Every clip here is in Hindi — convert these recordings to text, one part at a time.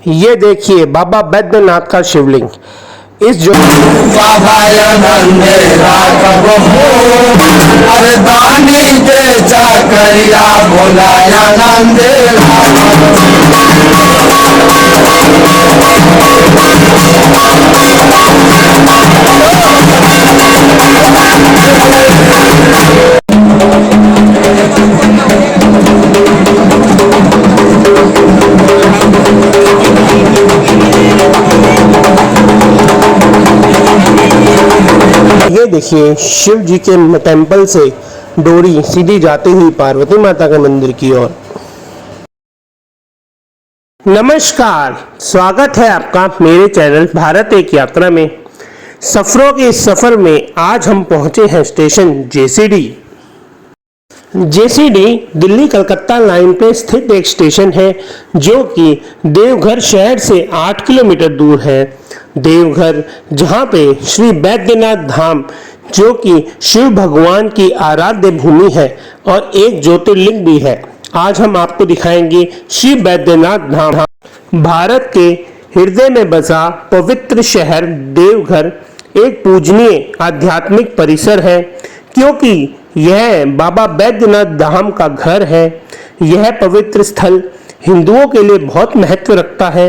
ये देखिए बाबा बैद्यनाथ का शिवलिंग। इस जो ये देखिए शिव जी के टेम्पल से डोरी सीधी जाती हुई पार्वती माता के मंदिर की ओर। नमस्कार, स्वागत है आपका मेरे चैनल भारत एक यात्रा में। सफरों के इस सफर में आज हम पहुंचे हैं स्टेशन जेसीडी। जेसीडी दिल्ली कलकत्ता लाइन पे स्थित एक स्टेशन है जो कि देवघर शहर से 8 किलोमीटर दूर है। देवघर जहाँ पे श्री बैद्यनाथ धाम जो कि शिव भगवान की आराध्य भूमि है और एक ज्योतिर्लिंग भी है। आज हम आपको दिखाएंगे श्री बैद्यनाथ धाम। भारत के हृदय में बसा पवित्र शहर देवघर एक पूजनीय आध्यात्मिक परिसर है क्योंकि यह बाबा बैद्यनाथ धाम का घर है। यह पवित्र स्थल हिंदुओं के लिए बहुत महत्व रखता है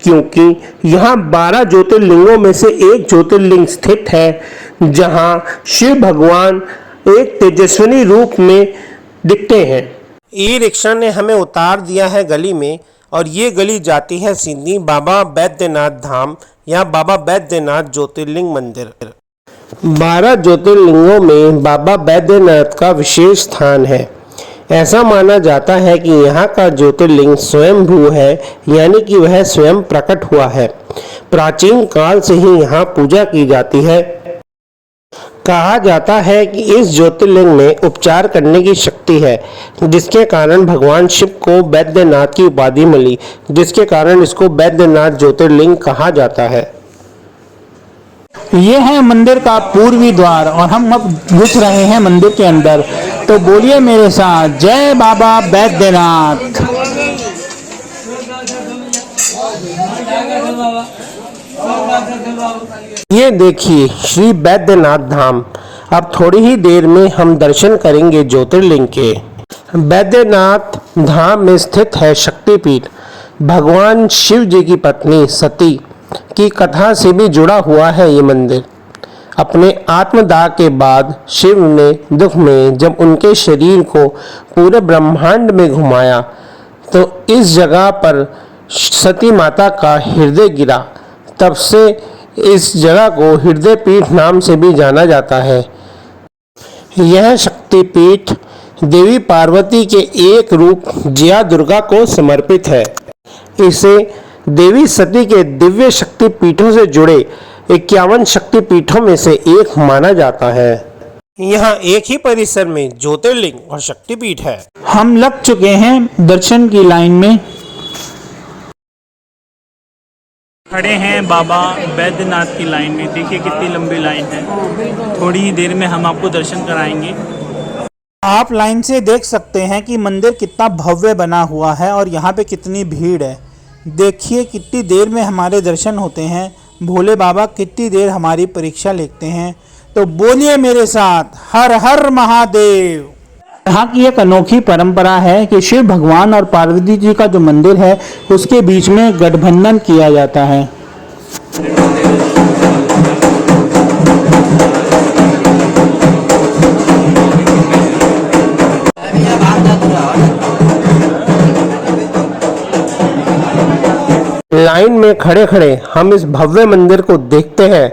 क्योंकि यहाँ 12 ज्योतिर्लिंगों में से एक ज्योतिर्लिंग स्थित है जहाँ शिव भगवान एक तेजस्विनी रूप में दिखते हैं। ई रिक्शा ने हमें उतार दिया है गली में और ये गली जाती है सीधी बाबा बैद्यनाथ धाम या बाबा बैद्यनाथ ज्योतिर्लिंग मंदिर। 12 ज्योतिर्लिंगों में बाबा बैद्यनाथ का विशेष स्थान है। ऐसा माना जाता है कि यहाँ का ज्योतिर्लिंग स्वयंभू है, यानी कि वह स्वयं प्रकट हुआ है। प्राचीन काल से ही यहाँ पूजा की जाती है। कहा जाता है कि इस ज्योतिर्लिंग में उपचार करने की शक्ति है जिसके कारण भगवान शिव को बैद्यनाथ की उपाधि मिली, जिसके कारण इसको बैद्यनाथ ज्योतिर्लिंग कहा जाता है। ये है मंदिर का पूर्वी द्वार और हम अब घुस रहे हैं मंदिर के अंदर। तो बोलिए मेरे साथ, जय बाबा बैद्यनाथ। ये देखिए श्री बैद्यनाथ धाम। अब थोड़ी ही देर में हम दर्शन करेंगे ज्योतिर्लिंग के। बैद्यनाथ धाम में स्थित है शक्तिपीठ। भगवान शिव जी की पत्नी सती की कथा से भी जुड़ा हुआ है ये मंदिर। अपने आत्मदाह के बाद शिव ने दुख में जब उनके शरीर को पूरे ब्रह्मांड में घुमाया तो इस जगह पर सती माता का हृदय गिरा। तब से इस जगह को हृदय पीठ नाम से भी जाना जाता है। यह शक्तिपीठ देवी पार्वती के एक रूप जिया दुर्गा को समर्पित है। इसे देवी सती के दिव्य शक्ति पीठों से जुड़े 51 शक्ति पीठों में से एक माना जाता है। यहाँ एक ही परिसर में ज्योतिर्लिंग और शक्तिपीठ है। हम लग चुके हैं दर्शन की लाइन में। खड़े हैं बाबा बैद्यनाथ की लाइन में। देखिए कितनी लंबी लाइन है। थोड़ी ही देर में हम आपको दर्शन कराएंगे। आप लाइन से देख सकते हैं कि मंदिर कितना भव्य बना हुआ है और यहाँ पे कितनी भीड़ है। देखिए कितनी देर में हमारे दर्शन होते हैं। भोले बाबा कितनी देर हमारी परीक्षा लेते हैं। तो बोलिए मेरे साथ, हर हर महादेव। यहाँ की एक अनोखी परंपरा है कि शिव भगवान और पार्वती जी का जो मंदिर है उसके बीच में गठबंधन किया जाता है। लाइन में खड़े खड़े हम इस भव्य मंदिर को देखते हैं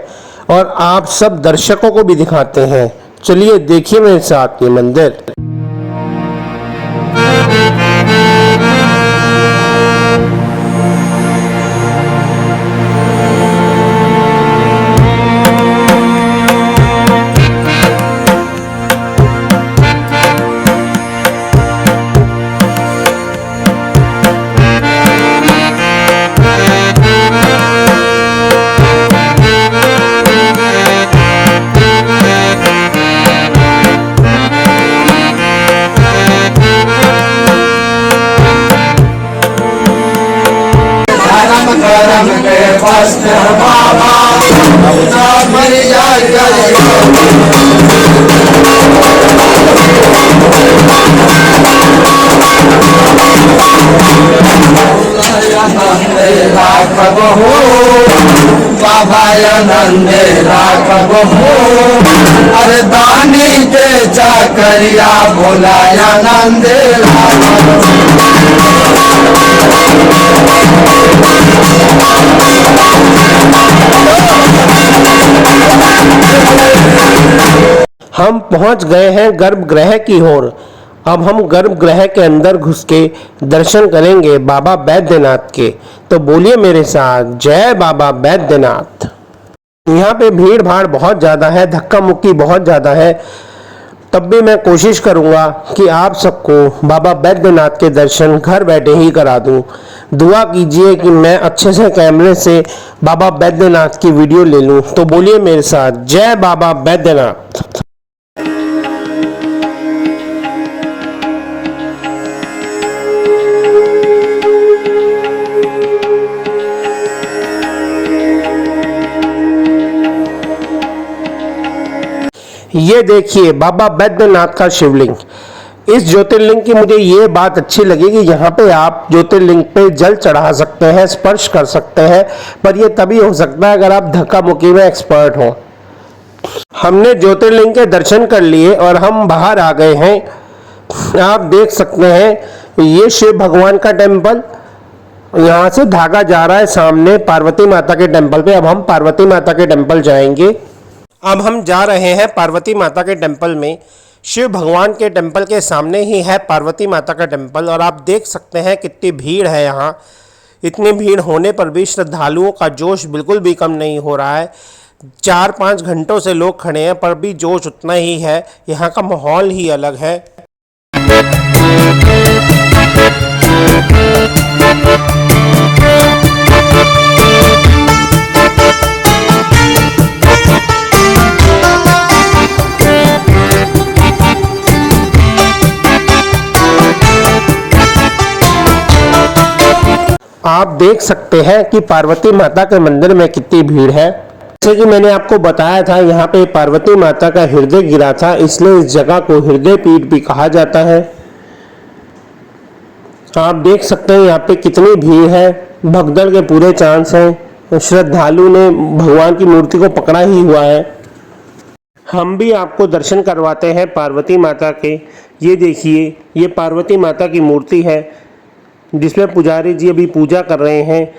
और आप सब दर्शकों को भी दिखाते हैं। चलिए देखिए मेरे साथ ये मंदिर। करम के वस्त्र बाबा मिल जाए राघव हो बाबा नंदे राघव हो अरे दानी के चाकरिया बोलाया नंदे हम पहुंच गए हैं गर्भगृह की ओर। अब हम गर्भगृह के अंदर घुस के दर्शन करेंगे बाबा बैद्यनाथ के। तो बोलिए मेरे साथ, जय बाबा बैद्यनाथ। यहाँ पे भीड़ भाड़ बहुत ज़्यादा है, धक्का मुक्की बहुत ज़्यादा है, तब भी मैं कोशिश करूँगा कि आप सबको बाबा बैद्यनाथ के दर्शन घर बैठे ही करा दूँ। दुआ कीजिए कि मैं अच्छे से कैमरे से बाबा बैद्यनाथ की वीडियो ले लूँ। तो बोलिए मेरे साथ, जय बाबा बैद्यनाथ। ये देखिए बाबा बैद्यनाथ का शिवलिंग। इस ज्योतिर्लिंग की मुझे ये बात अच्छी लगी कि यहाँ पे आप ज्योतिर्लिंग पे जल चढ़ा सकते हैं, स्पर्श कर सकते हैं, पर ये तभी हो सकता है अगर आप धक्का मुक्की में एक्सपर्ट हो। हमने ज्योतिर्लिंग के दर्शन कर लिए और हम बाहर आ गए हैं। आप देख सकते हैं ये शिव भगवान का टेम्पल, यहाँ से धागा जा रहा है सामने पार्वती माता के टेम्पल पे। अब हम पार्वती माता के टेम्पल जाएंगे। अब हम जा रहे हैं पार्वती माता के टेम्पल में। शिव भगवान के टेम्पल के सामने ही है पार्वती माता का टेम्पल और आप देख सकते हैं कितनी भीड़ है यहाँ। इतनी भीड़ होने पर भी श्रद्धालुओं का जोश बिल्कुल भी कम नहीं हो रहा है। 4-5 घंटों से लोग खड़े हैं पर भी जोश उतना ही है। यहाँ का माहौल ही अलग है। आप देख सकते हैं कि पार्वती माता के मंदिर में कितनी भीड़ है। जैसे कि मैंने आपको बताया था, यहाँ पे पार्वती माता का हृदय गिरा था, इसलिए इस जगह को हृदय पीठ भी कहा जाता है। आप देख सकते हैं यहाँ पे कितनी भीड़ है, भगदड़ के पूरे चांस हैं। श्रद्धालु ने भगवान की मूर्ति को पकड़ा ही हुआ है। हम भी आपको दर्शन करवाते हैं पार्वती माता के। ये देखिए, ये पार्वती माता की मूर्ति है जिसमें पुजारी जी अभी पूजा कर रहे हैं।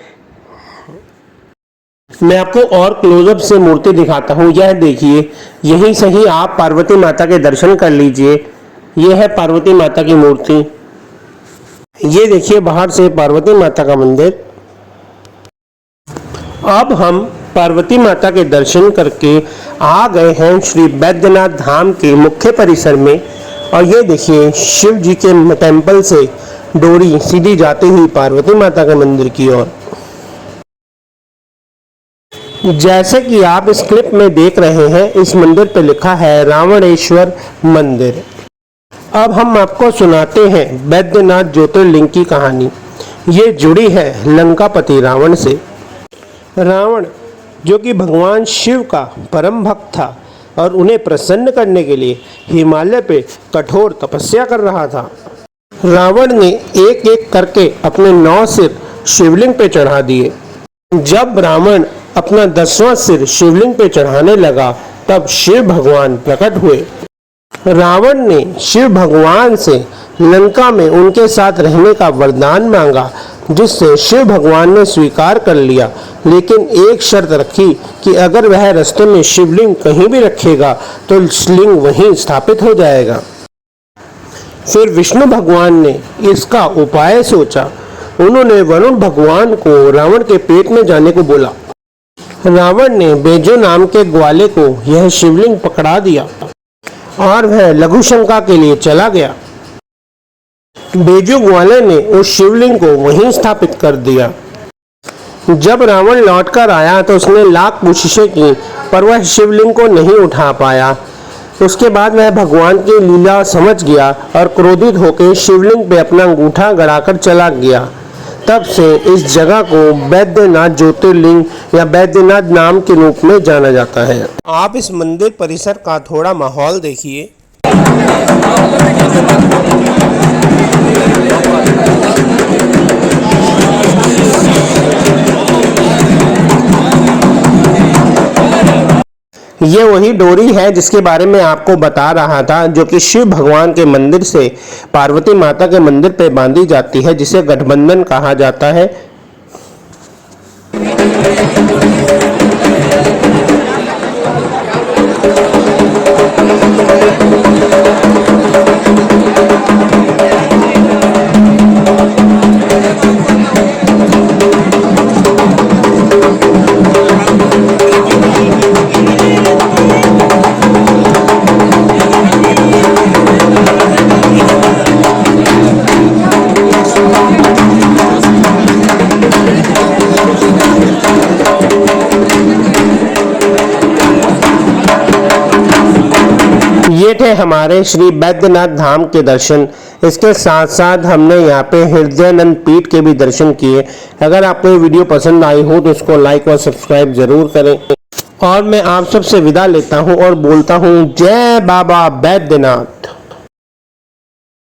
मैं आपको और क्लोजअप से मूर्ति दिखाता हूँ। यह देखिए, यहीं से ही आप पार्वती माता के दर्शन कर लीजिए। यह है पार्वती माता की मूर्ति। ये देखिए बाहर से पार्वती माता का मंदिर। अब हम पार्वती माता के दर्शन करके आ गए हैं श्री बैद्यनाथ धाम के मुख्य परिसर में। और ये देखिए शिव जी के टेम्पल से डोरी सीधी जाती हुई पार्वती माता के मंदिर की ओर। जैसे कि आप इस क्लिप में देख रहे हैं, इस मंदिर पर लिखा है रावणेश्वर मंदिर। अब हम आपको सुनाते हैं बैद्यनाथ ज्योतिर्लिंग की कहानी। ये जुड़ी है लंकापति रावण से। रावण जो कि भगवान शिव का परम भक्त था और उन्हें प्रसन्न करने के लिए हिमालय पे कठोर तपस्या कर रहा था। रावण ने एक एक करके अपने 9 सिर शिवलिंग पे चढ़ा दिए। जब रावण अपना 10वां सिर शिवलिंग पे चढ़ाने लगा तब शिव भगवान प्रकट हुए। रावण ने शिव भगवान से लंका में उनके साथ रहने का वरदान मांगा, जिससे शिव भगवान ने स्वीकार कर लिया, लेकिन एक शर्त रखी कि अगर वह रास्ते में शिवलिंग कहीं भी रखेगा तो लिंग वहीं स्थापित हो जाएगा। फिर विष्णु भगवान ने इसका उपाय सोचा। उन्होंने वरुण भगवान को रावण के पेट में जाने को बोला। रावण ने बेजो नाम के ग्वाले को यह शिवलिंग पकड़ा दिया और वह लघुशंका के लिए चला गया। बेजो ग्वाले ने उस शिवलिंग को वहीं स्थापित कर दिया। जब रावण लौटकर आया तो उसने लाख कोशिशें की पर वह शिवलिंग को नहीं उठा पाया। उसके बाद वह भगवान की लीला समझ गया और क्रोधित होकर शिवलिंग पे अपना अंगूठा गड़ाकर चला गया। तब से इस जगह को बैद्यनाथ ज्योतिर्लिंग या बैद्यनाथ नाम के रूप में जाना जाता है। आप इस मंदिर परिसर का थोड़ा माहौल देखिए। ये वही डोरी है जिसके बारे में आपको बता रहा था, जो कि शिव भगवान के मंदिर से पार्वती माता के मंदिर पे बांधी जाती है, जिसे गठबंधन कहा जाता है। ये थे हमारे श्री बैद्यनाथ धाम के दर्शन। इसके साथ साथ हमने यहाँ पे हृदयानंद पीठ के भी दर्शन किए। अगर आपको ये वीडियो पसंद आई हो तो इसको लाइक और सब्सक्राइब जरूर करें। और मैं आप सबसे विदा लेता हूँ और बोलता हूँ जय बाबा बैद्यनाथ।